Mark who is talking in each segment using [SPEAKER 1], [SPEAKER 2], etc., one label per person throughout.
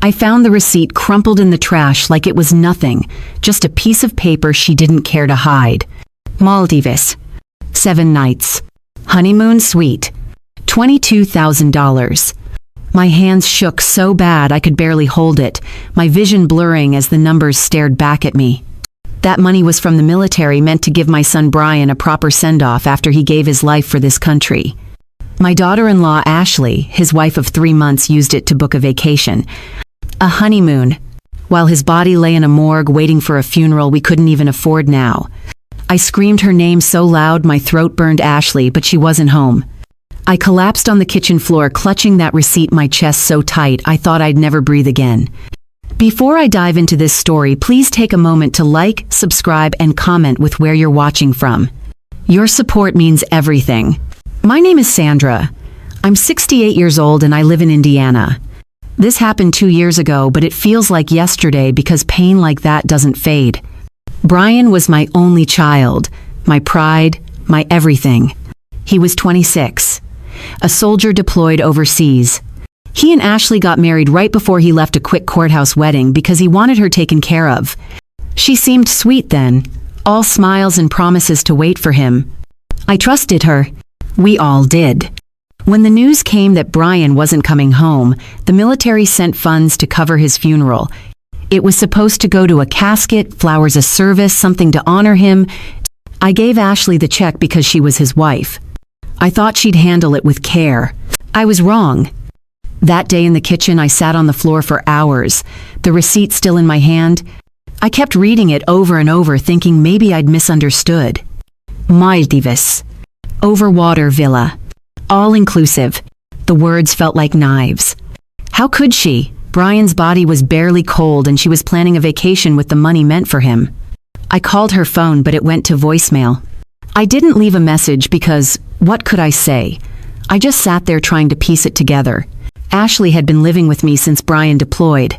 [SPEAKER 1] I found the receipt crumpled in the trash like it was nothing, just a piece of paper she didn't care to hide. Maldives. 7 nights. Honeymoon suite. $22,000. My hands shook so bad I could barely hold it, my vision blurring as the numbers stared back at me. That money was from the military, meant to give my son Bryan a proper send-off after he gave his life for this country. My daughter-in-law Ashley, his wife of 3 months, used it to book a vacation. A honeymoon. While his body lay in a morgue waiting for a funeral we couldn't even afford now. I screamed her name so loud my throat burned. Ashley, but she wasn't home. I collapsed on the kitchen floor, clutching that receipt, my chest so tight I thought I'd never breathe again. Before I dive into this story, please take a moment to like, subscribe, and comment with where you're watching from. Your support means everything. My name is Sandra. I'm 68 years old and I live in Indiana. This happened 2 years ago, but it feels like yesterday because pain like that doesn't fade. Bryan was my only child, my pride, my everything. He was 26. A soldier deployed overseas. He and Ashley got married right before he left, a quick courthouse wedding because he wanted her taken care of. She seemed sweet then, all smiles and promises to wait for him. I trusted her. We all did. When the news came that Bryan wasn't coming home, the military sent funds to cover his funeral. It was supposed to go to a casket, flowers, a service, something to honor him. I gave Ashley the check because she was his wife. I thought she'd handle it with care. I was wrong. That day in the kitchen, I sat on the floor for hours, the receipt still in my hand. I kept reading it over and over, thinking maybe I'd misunderstood. Maldives. Overwater villa. All-inclusive. The words felt like knives. How could she? Bryan's body was barely cold and she was planning a vacation with the money meant for him. I called her phone, but it went to voicemail. I didn't leave a message because, what could I say? I just sat there trying to piece it together. Ashley had been living with me since Bryan deployed.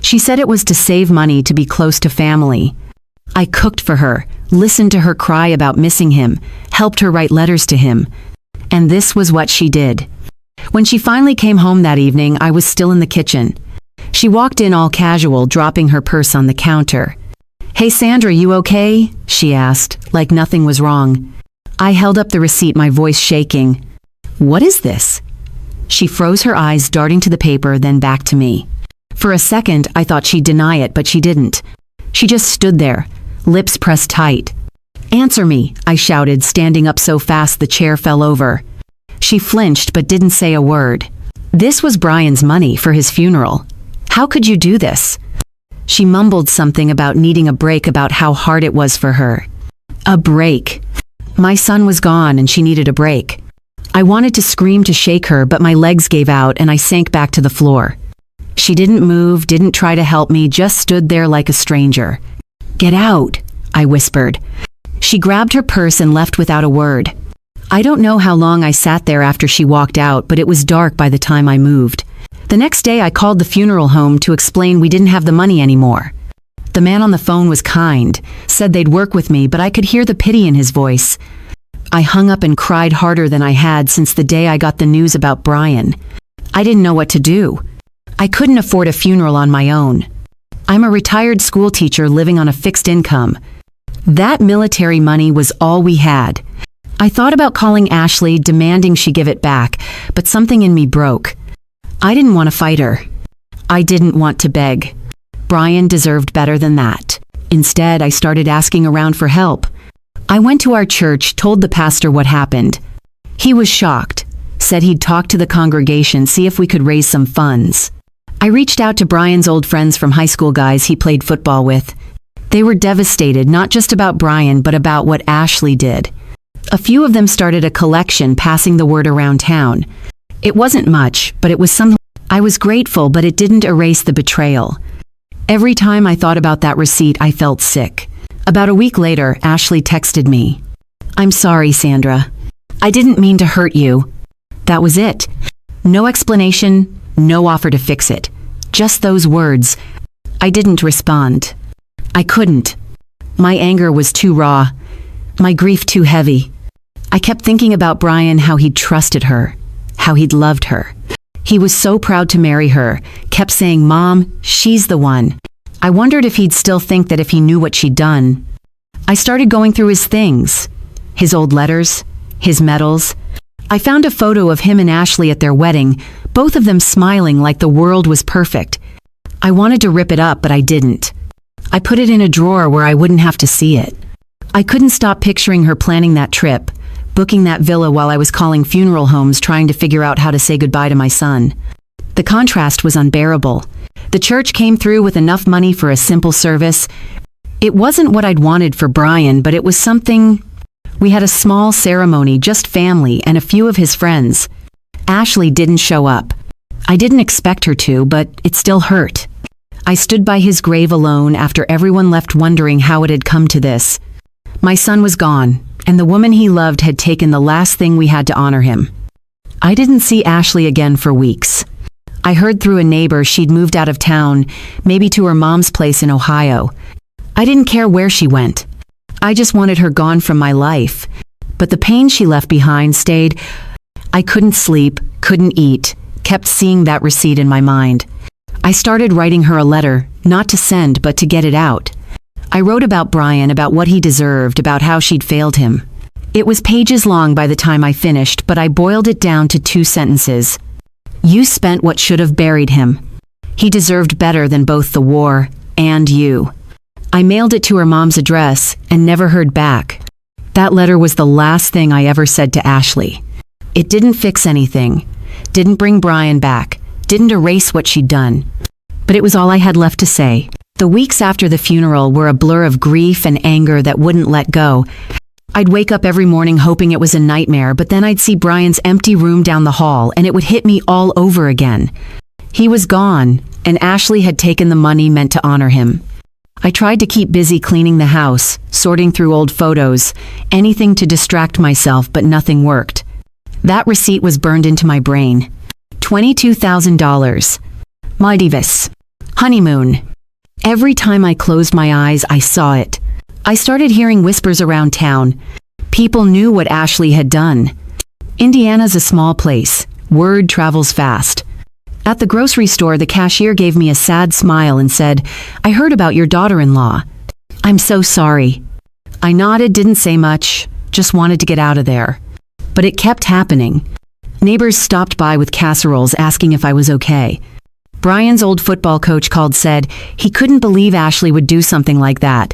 [SPEAKER 1] She said it was to save money, to be close to family. I cooked for her, listened to her cry about missing him, helped her write letters to him. And this was what she did. When she finally came home that evening, I was still in the kitchen. She walked in all casual, dropping her purse on the counter. "Hey Sandra, you okay?" she asked, like nothing was wrong. I held up the receipt, my voice shaking. "What is this?" She froze her eyes, darting to the paper, then back to me. For a second, I thought she'd deny it, but she didn't. She just stood there, lips pressed tight. "Answer me," I shouted, standing up so fast the chair fell over. She flinched but didn't say a word. This was Bryan's money for his funeral. How could you do this? She mumbled something about needing a break, about how hard it was for her. A break. My son was gone and she needed a break. I wanted to scream, to shake her, but my legs gave out and I sank back to the floor. She didn't move, didn't try to help me, just stood there like a stranger. "Get out," I whispered. She grabbed her purse and left without a word. I don't know how long I sat there after she walked out, but it was dark by the time I moved. The next day I called the funeral home to explain we didn't have the money anymore. The man on the phone was kind, said they'd work with me, but I could hear the pity in his voice. I hung up and cried harder than I had since the day I got the news about Bryan. I didn't know what to do. I couldn't afford a funeral on my own. I'm a retired school teacher living on a fixed income. That military money was all we had. I thought about calling Ashley, demanding she give it back, but something in me broke. I didn't want to fight her. I didn't want to beg. Bryan deserved better than that. Instead, I started asking around for help. I went to our church, told the pastor what happened. He was shocked, said he'd talk to the congregation, see if we could raise some funds. I reached out to Bryan's old friends from high school, guys he played football with. They were devastated, not just about Bryan, but about what Ashley did. A few of them started a collection, passing the word around town. It wasn't much, but it was something. I was grateful, but it didn't erase the betrayal. Every time I thought about that receipt, I felt sick. About a week later, Ashley texted me. "I'm sorry, Sandra. I didn't mean to hurt you." That was it. No explanation, no offer to fix it. Just those words. I didn't respond. I couldn't. My anger was too raw. My grief too heavy. I kept thinking about Bryan, how he'd trusted her, how he'd loved her. He was so proud to marry her, kept saying, "Mom, she's the one." I wondered if he'd still think that if he knew what she'd done. I started going through his things, his old letters, his medals. I found a photo of him and Ashley at their wedding, both of them smiling like the world was perfect. I wanted to rip it up, but I didn't. I put it in a drawer where I wouldn't have to see it. I couldn't stop picturing her planning that trip, booking that villa while I was calling funeral homes trying to figure out how to say goodbye to my son. The contrast was unbearable. The church came through with enough money for a simple service. It wasn't what I'd wanted for Bryan, but it was something. We had a small ceremony, just family and a few of his friends. Ashley didn't show up. I didn't expect her to, but it still hurt. I stood by his grave alone after everyone left wondering how it had come to this. My son was gone, and the woman he loved had taken the last thing we had to honor him. I didn't see Ashley again for weeks. I heard through a neighbor she'd moved out of town, maybe to her mom's place in Ohio. I didn't care where she went. I just wanted her gone from my life. But the pain she left behind stayed. I couldn't sleep, couldn't eat, kept seeing that receipt in my mind. I started writing her a letter, not to send, but to get it out. I wrote about Bryan, about what he deserved, about how she'd failed him. It was pages long by the time I finished, but I boiled it down to 2 sentences. You spent what should have buried him. He deserved better than both the war and you. I mailed it to her mom's address and never heard back. That letter was the last thing I ever said to Ashley. It didn't fix anything, didn't bring Bryan back, didn't erase what she'd done. But it was all I had left to say. The weeks after the funeral were a blur of grief and anger that wouldn't let go. I'd wake up every morning hoping it was a nightmare, but then I'd see Bryan's empty room down the hall and it would hit me all over again. He was gone, and Ashley had taken the money meant to honor him. I tried to keep busy cleaning the house, sorting through old photos, anything to distract myself, but nothing worked. That receipt was burned into my brain. $22,000. Maldives. Honeymoon. Every time I closed my eyes, I saw it. I started hearing whispers around town. People knew what Ashley had done. Indiana's a small place. Word travels fast. At the grocery store, the cashier gave me a sad smile and said, "I heard about your daughter-in-law." "I'm so sorry." I nodded, didn't say much, just wanted to get out of there. But it kept happening. Neighbors stopped by with casseroles asking if I was okay. Bryan's old football coach called, said he couldn't believe Ashley would do something like that.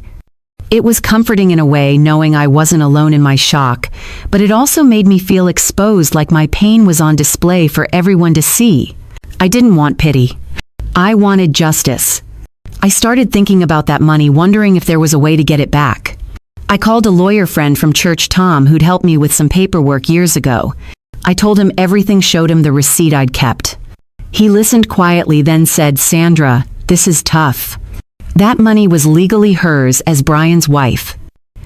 [SPEAKER 1] It was comforting in a way, knowing I wasn't alone in my shock, but it also made me feel exposed, like my pain was on display for everyone to see. I didn't want pity. I wanted justice. I started thinking about that money, wondering if there was a way to get it back. I called a lawyer friend from church, Tom, who'd helped me with some paperwork years ago. I told him everything, showed him the receipt I'd kept. He listened quietly, then said, "Sandra, this is tough. That money was legally hers as Bryan's wife.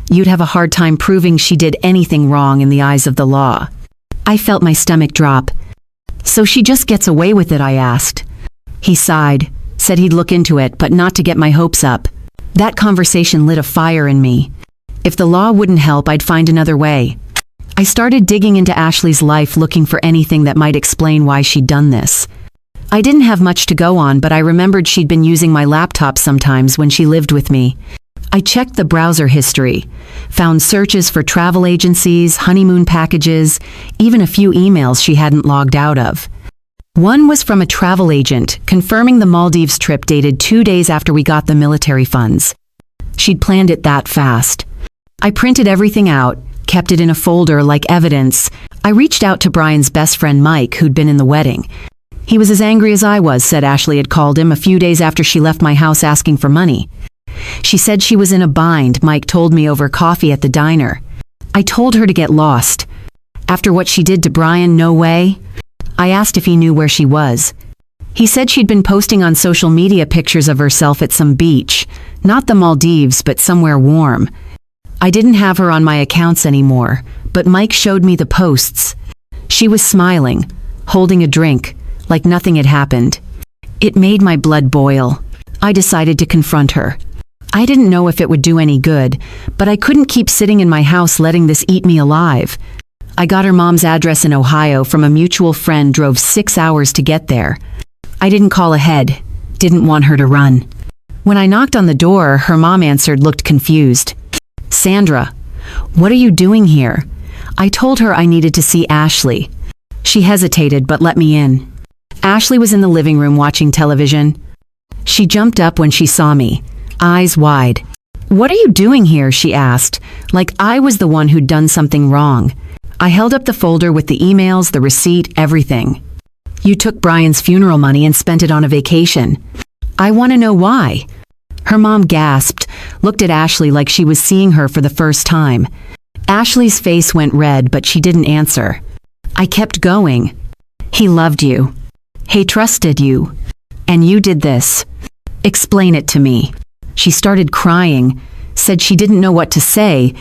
[SPEAKER 1] You'd have a hard time proving she did anything wrong in the eyes of the law." I felt my stomach drop. "So she just gets away with it?" I asked. He sighed, said he'd look into it, but not to get my hopes up. That conversation lit a fire in me. If the law wouldn't help, I'd find another way. I started digging into Ashley's life, looking for anything that might explain why she'd done this. I didn't have much to go on, but I remembered she'd been using my laptop sometimes when she lived with me. I checked the browser history, found searches for travel agencies, honeymoon packages, even a few emails she hadn't logged out of. One was from a travel agent confirming the Maldives trip, dated 2 days after we got the military funds. She'd planned it that fast. I printed everything out, kept it in a folder like evidence. I reached out to Bryan's best friend Mike, who'd been in the wedding. He was as angry as I was, said Ashley had called him a few days after she left my house asking for money. She said she was in a bind, Mike told me over coffee at the diner. I told her to get lost. After what she did to Bryan, no way. I asked if he knew where she was. He said she'd been posting on social media pictures of herself at some beach, not the Maldives, but somewhere warm. I didn't have her on my accounts anymore, but Mike showed me the posts. She was smiling, holding a drink, like nothing had happened. It made my blood boil. I decided to confront her. I didn't know if it would do any good, but I couldn't keep sitting in my house letting this eat me alive. I got her mom's address in Ohio from a mutual friend, drove 6 hours to get there. I didn't call ahead, didn't want her to run. When I knocked on the door, her mom answered, looked confused. Sandra, what are you doing here? I told her I needed to see Ashley. She hesitated but let me in. Ashley was in the living room watching television. She jumped up when she saw me, eyes wide. What are you doing here? She asked, like I was the one who'd done something wrong. I held up the folder with the emails, the receipt, everything. You took Bryan's funeral money and spent it on a vacation. I want to know why. Her mom gasped, looked at Ashley like she was seeing her for the first time. Ashley's face went red, but she didn't answer. I kept going. He loved you. He trusted you. And you did this. Explain it to me. She started crying, said she didn't know what to say,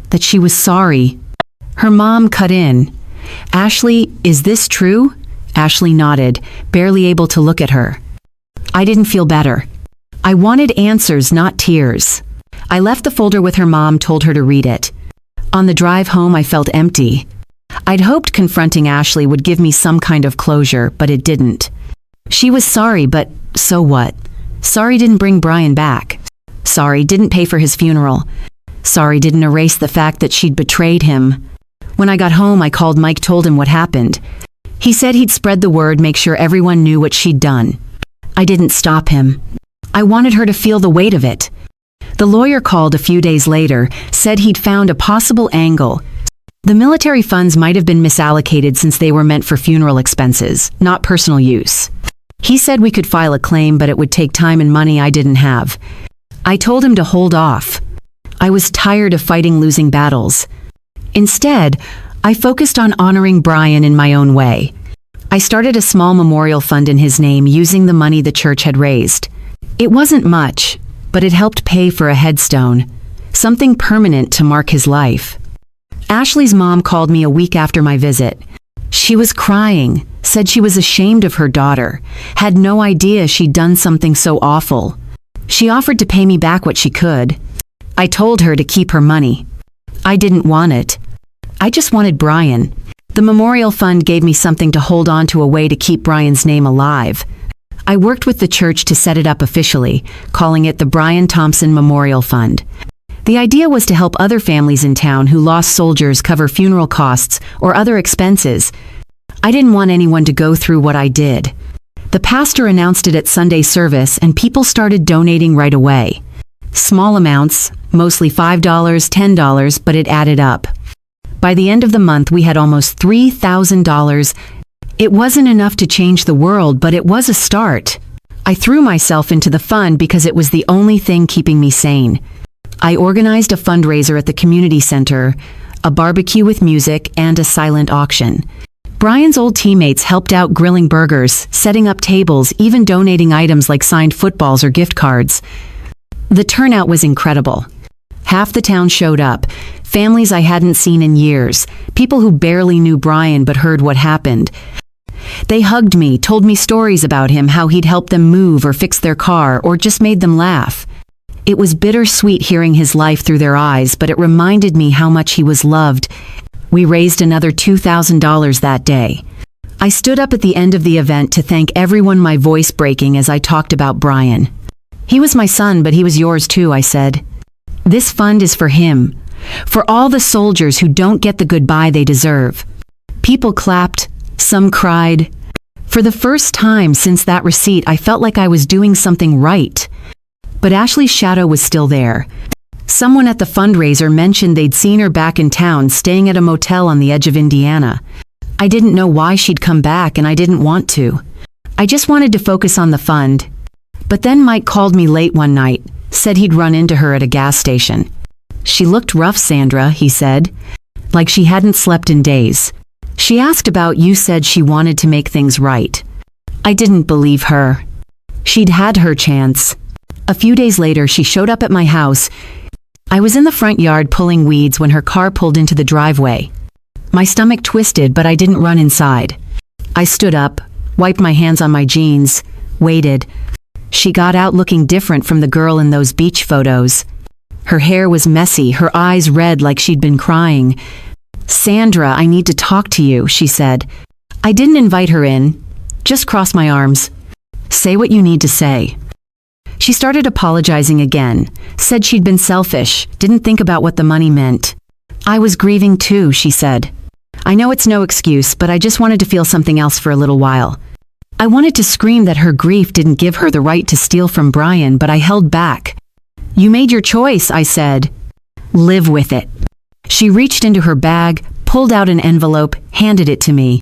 [SPEAKER 1] that she was sorry. Her mom cut in. Ashley, is this true? Ashley nodded, barely able to look at her. I didn't feel better. I wanted answers, not tears. I left the folder with her mom, told her to read it. On the drive home, I felt empty. I'd hoped confronting Ashley would give me some kind of closure, but it didn't. She was sorry, but so what? Sorry didn't bring Bryan back. Sorry didn't pay for his funeral. Sorry didn't erase the fact that she'd betrayed him. When I got home, I called Mike, told him what happened. He said he'd spread the word, make sure everyone knew what she'd done. I didn't stop him. I wanted her to feel the weight of it. The lawyer called a few days later, said he'd found a possible angle. The military funds might have been misallocated since they were meant for funeral expenses, not personal use. He said we could file a claim, but it would take time and money I didn't have. I told him to hold off. I was tired of fighting losing battles. Instead, I focused on honoring Bryan in my own way. I started a small memorial fund in his name using the money the church had raised. It wasn't much, but it helped pay for a headstone, something permanent to mark his life. Ashley's mom called me a week after my visit. She was crying, said she was ashamed of her daughter, had no idea she'd done something so awful. She offered to pay me back what she could. I told her to keep her money. I didn't want it. I just wanted Bryan. The memorial fund gave me something to hold on to, a way to keep Bryan's name alive. I worked with the church to set it up officially, calling it the Bryan Thompson Memorial Fund. The idea was to help other families in town who lost soldiers cover funeral costs or other expenses. I didn't want anyone to go through what I did. The pastor announced it at Sunday service, and people started donating right away. Small amounts, mostly $5, $10, but it added up. By the end of the month, we had almost $3,000. It wasn't enough to change the world, but it was a start. I threw myself into the fund because it was the only thing keeping me sane. I organized a fundraiser at the community center, a barbecue with music, and a silent auction. Bryan's old teammates helped out grilling burgers, setting up tables, even donating items like signed footballs or gift cards. The turnout was incredible. Half the town showed up, families I hadn't seen in years, people who barely knew Bryan but heard what happened. They hugged me, told me stories about him, how he'd helped them move or fix their car or just made them laugh. It was bittersweet hearing his life through their eyes, but it reminded me how much he was loved. We raised another $2,000 that day. I stood up at the end of the event to thank everyone, my voice breaking as I talked about Bryan. He was my son, but he was yours too, I said. This fund is for him, for all the soldiers who don't get the goodbye they deserve. People clapped, some cried. For the first time since that receipt, I felt like I was doing something right. But Ashley's shadow was still there. Someone at the fundraiser mentioned they'd seen her back in town, staying at a motel on the edge of Indiana. I didn't know why she'd come back, and I didn't want to. I just wanted to focus on the fund. But then Mike called me late one night, said he'd run into her at a gas station. She looked rough, Sandra, he said, like she hadn't slept in days. She asked about you, said she wanted to make things right. I didn't believe her. She'd had her chance. A few days later, she showed up at my house. I was in the front yard pulling weeds when her car pulled into the driveway. My stomach twisted, but I didn't run inside. I stood up, wiped my hands on my jeans, waited. She got out looking different from the girl in those beach photos. Her hair was messy, her eyes red like she'd been crying. "Sandra, I need to talk to you," she said. I didn't invite her in, just crossed my arms. "Say what you need to say." She started apologizing again, said she'd been selfish, didn't think about what the money meant. "I was grieving too," she said. "I know it's no excuse, but I just wanted to feel something else for a little while." I wanted to scream that her grief didn't give her the right to steal from Bryan, but I held back. "You made your choice," I said. "Live with it." She reached into her bag, pulled out an envelope, handed it to me.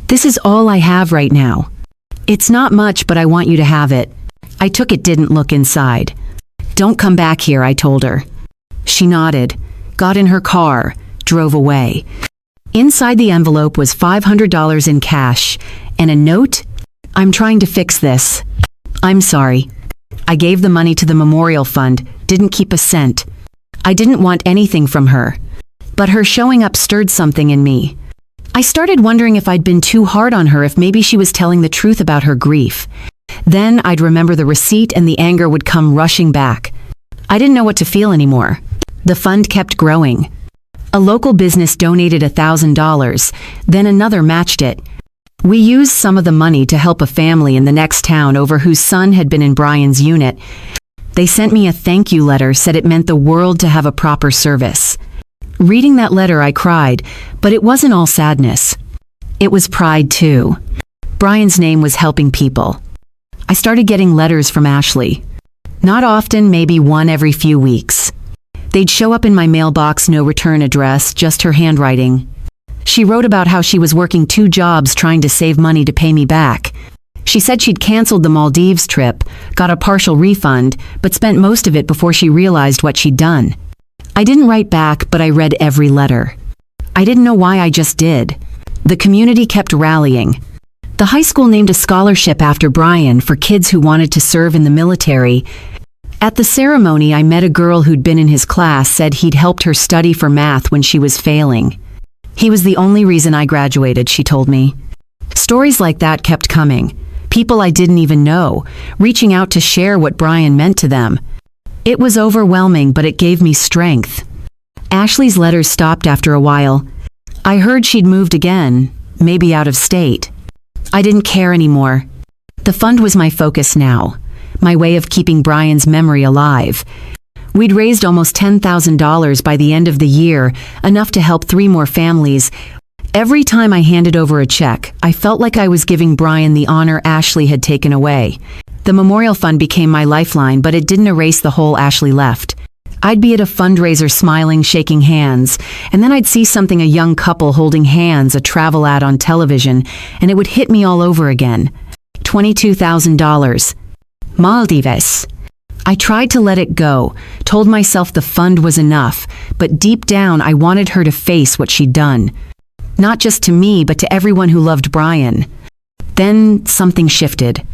[SPEAKER 1] "This is all I have right now. It's not much, but I want you to have it." I took it, didn't look inside. "Don't come back here," I told her. She nodded, got in her car, drove away. Inside the envelope was $500 in cash and a note. "I'm trying to fix this. I'm sorry." I gave the money to the memorial fund, didn't keep a cent. I didn't want anything from her. But her showing up stirred something in me. I started wondering if I'd been too hard on her, if maybe she was telling the truth about her grief. Then I'd remember the receipt and the anger would come rushing back. I didn't know what to feel anymore. The fund kept growing. A local business donated $1,000, then another matched it. We used some of the money to help a family in the next town over whose son had been in Bryan's unit. They sent me a thank you letter, said it meant the world to have a proper service. Reading that letter, I cried, but it wasn't all sadness. It was pride too. Bryan's name was helping people. I started getting letters from Ashley. Not often, maybe one every few weeks. They'd show up in my mailbox, no return address, just her handwriting. She wrote about how she was working 2 jobs trying to save money to pay me back. She said she'd canceled the Maldives trip, got a partial refund, but spent most of it before she realized what she'd done. I didn't write back, but I read every letter. I didn't know why, I just did. The community kept rallying. The high school named a scholarship after Bryan for kids who wanted to serve in the military. At the ceremony, I met a girl who'd been in his class, said he'd helped her study for math when she was failing. He was the only reason I graduated, she told me. Stories like that kept coming. People I didn't even know, reaching out to share what Bryan meant to them. It was overwhelming, but it gave me strength. Ashley's letters stopped after a while. I heard she'd moved again, maybe out of state. I didn't care anymore. The fund was my focus now, my way of keeping Bryan's memory alive. We'd raised almost $10,000 by the end of the year, enough to help 3 more families. Every time I handed over a check, I felt like I was giving Bryan the honor Ashley had taken away. The memorial fund became my lifeline, but it didn't erase the hole Ashley left. I'd be at a fundraiser smiling, shaking hands, and then I'd see something, a young couple holding hands, a travel ad on television, and it would hit me all over again. $22,000. Maldives. I tried to let it go, told myself the fund was enough, but deep down I wanted her to face what she'd done. Not just to me, but to everyone who loved Bryan. Then something shifted.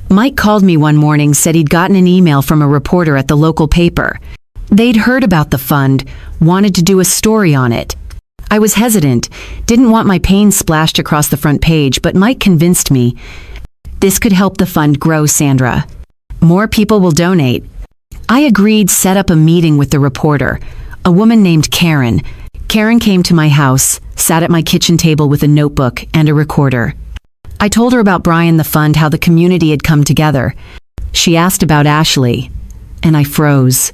[SPEAKER 1] Mike called me one morning, said he'd gotten an email from a reporter at the local paper. They'd heard about the fund, wanted to do a story on it. I was hesitant, didn't want my pain splashed across the front page, but Mike convinced me. "This could help the fund grow, Sandra. More people will donate." I agreed, set up a meeting with the reporter, a woman named Karen. Karen came to my house, sat at my kitchen table with a notebook and a recorder. I told her about Bryan, the fund, how the community had come together. She asked about Ashley, and I froze.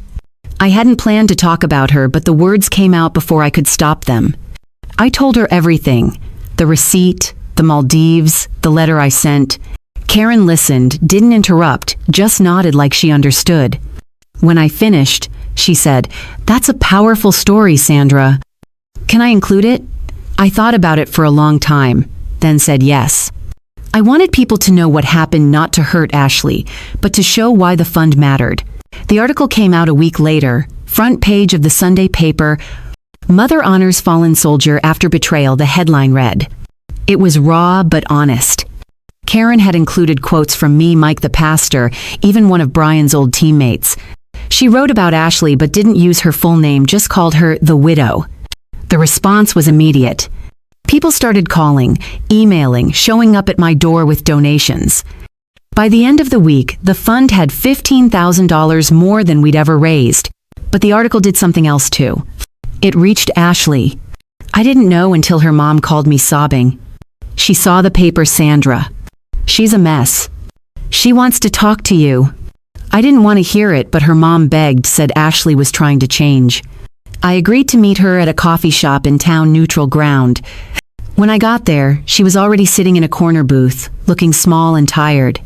[SPEAKER 1] I hadn't planned to talk about her, but the words came out before I could stop them. I told her everything, the receipt, the Maldives, the letter I sent. Karen listened, didn't interrupt, just nodded like she understood. When I finished, she said, "That's a powerful story, Sandra. Can I include it?" I thought about it for a long time, then said yes. I wanted people to know what happened, not to hurt Ashley, but to show why the fund mattered. The article came out a week later, front page of the Sunday paper. "Mother honors fallen soldier after betrayal," the headline read. It was raw but honest. Karen had included quotes from me, Mike the pastor, even one of Bryan's old teammates. She wrote about Ashley but didn't use her full name, just called her the widow. The response was immediate. People started calling, emailing, showing up at my door with donations. By the end of the week, the fund had $15,000 more than we'd ever raised. But the article did something else too. It reached Ashley. I didn't know until her mom called me sobbing. She saw the paper, Sandra. She's a mess. She wants to talk to you. I didn't want to hear it, but her mom begged, said Ashley was trying to change. I agreed to meet her at a coffee shop in town, neutral ground. When I got there, she was already sitting in a corner booth, looking small and tired.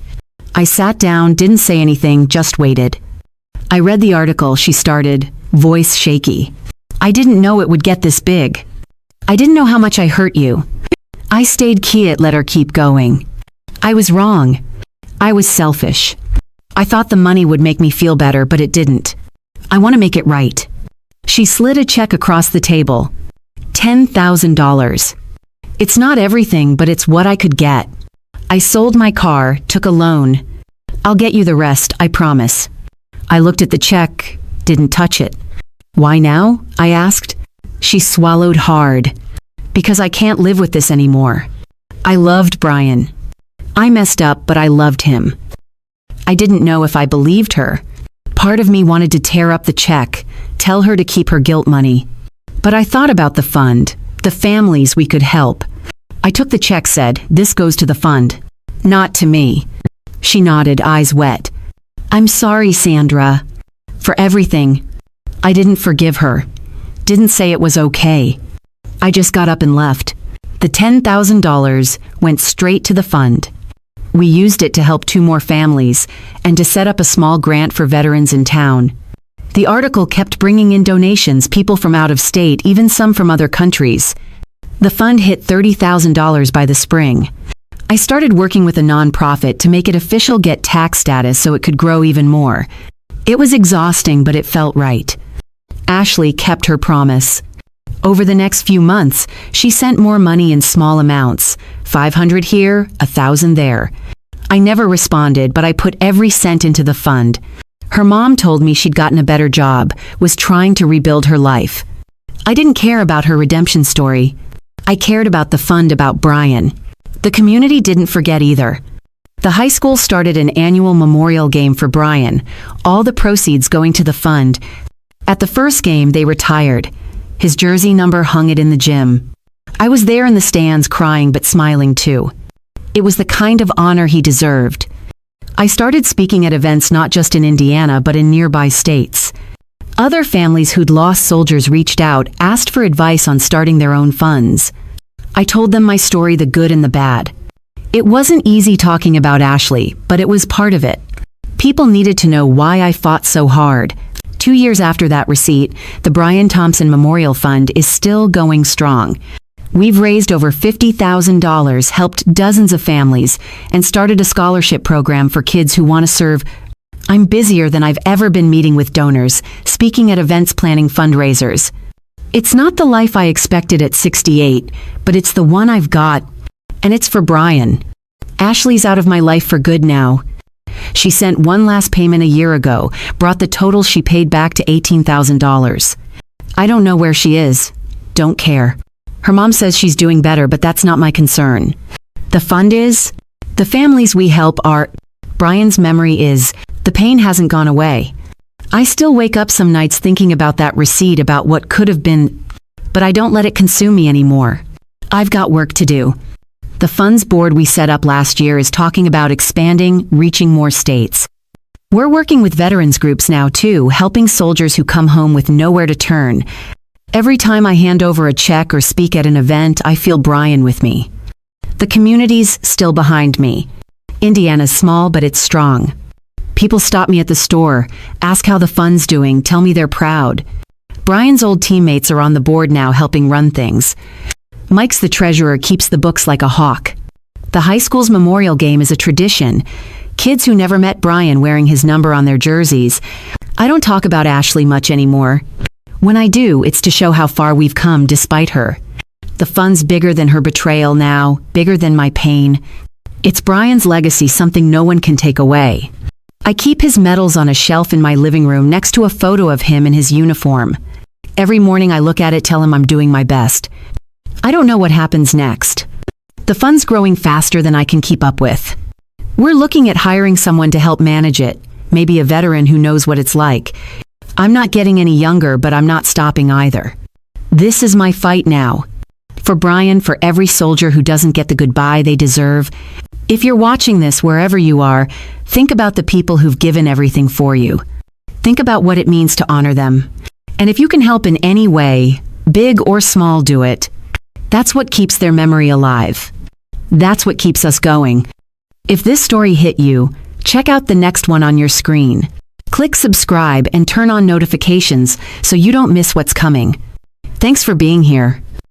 [SPEAKER 1] I sat down, didn't say anything, just waited. I read the article she started, voice shaky. I didn't know it would get this big. I didn't know how much I hurt you. I stayed quiet, let her keep going. I was wrong. I was selfish. I thought the money would make me feel better, but it didn't. I want to make it right. She slid a check across the table. $10,000. It's not everything, but it's what I could get. I sold my car, took a loan. I'll get you the rest, I promise. I looked at the check, didn't touch it. Why now? I asked. She swallowed hard. Because I can't live with this anymore. I loved Bryan. I messed up, but I loved him. I didn't know if I believed her. Part of me wanted to tear up the check, tell her to keep her guilt money. But I thought about the fund, the families we could help. I took the check, said, "This goes to the fund, not to me." She nodded, eyes wet. "I'm sorry, Sandra, for everything. I didn't forgive her. Didn't say it was okay. I just got up and left." The $10,000 went straight to the fund. We used it to help 2 more families and to set up a small grant for veterans in town. The article kept bringing in donations, people from out of state, even some from other countries. The fund hit $30,000 by the spring. I started working with a nonprofit to make it official, get tax status so it could grow even more. It was exhausting, but it felt right. Ashley kept her promise. Over the next few months, she sent more money in small amounts, $500 here, $1,000 there. I never responded, but I put every cent into the fund. Her mom told me she'd gotten a better job, was trying to rebuild her life. I didn't care about her redemption story. I cared about the fund, about Bryan. The community didn't forget either. The high school started an annual memorial game for Bryan, all the proceeds going to the fund. At the first game, they retired. His jersey number hung it in the gym. I was there in the stands, crying but smiling too. It was the kind of honor he deserved. I started speaking at events not just in Indiana but in nearby states. Other families who'd lost soldiers reached out, asked for advice on starting their own funds. I told them my story, the good and the bad. It wasn't easy talking about Ashley, but it was part of it. People needed to know why I fought so hard. 2 years after that receipt, the Bryan Thompson Memorial Fund is still going strong. We've raised over $50,000, helped dozens of families, and started a scholarship program for kids who want to serve. I'm busier than I've ever been, meeting with donors, speaking at events, planning fundraisers. It's not the life I expected at 68, but it's the one I've got, and it's for Bryan. Ashley's out of my life for good now. She sent one last payment a year ago, brought the total she paid back to $18,000. I don't know where she is. Don't care. Her mom says she's doing better, but that's not my concern. The fund is. The families we help are. Bryan's memory is. The pain hasn't gone away. I still wake up some nights thinking about that receipt, about what could have been, but I don't let it consume me anymore. I've got work to do. The funds board we set up last year is talking about expanding, reaching more states. We're working with veterans groups now too, helping soldiers who come home with nowhere to turn. Every time I hand over a check or speak at an event, I feel Bryan with me. The community's still behind me. Indiana's small, but it's strong. People stop me at the store, ask how the fund's doing, tell me they're proud. Bryan's old teammates are on the board now, helping run things. Mike's the treasurer, keeps the books like a hawk. The high school's memorial game is a tradition. Kids who never met Bryan wearing his number on their jerseys. I don't talk about Ashley much anymore. When I do, it's to show how far we've come despite her. The fund's bigger than her betrayal now, bigger than my pain. It's Bryan's legacy, something no one can take away. I keep his medals on a shelf in my living room next to a photo of him in his uniform. Every morning I look at it, tell him I'm doing my best. I don't know what happens next. The fund's growing faster than I can keep up with. We're looking at hiring someone to help manage it, maybe a veteran who knows what it's like. I'm not getting any younger, but I'm not stopping either. This is my fight now. For Bryan, for every soldier who doesn't get the goodbye they deserve. If you're watching this wherever you are, think about the people who've given everything for you. Think about what it means to honor them. And if you can help in any way, big or small, do it. That's what keeps their memory alive. That's what keeps us going. If this story hit you, check out the next one on your screen. Click subscribe and turn on notifications so you don't miss what's coming. Thanks for being here.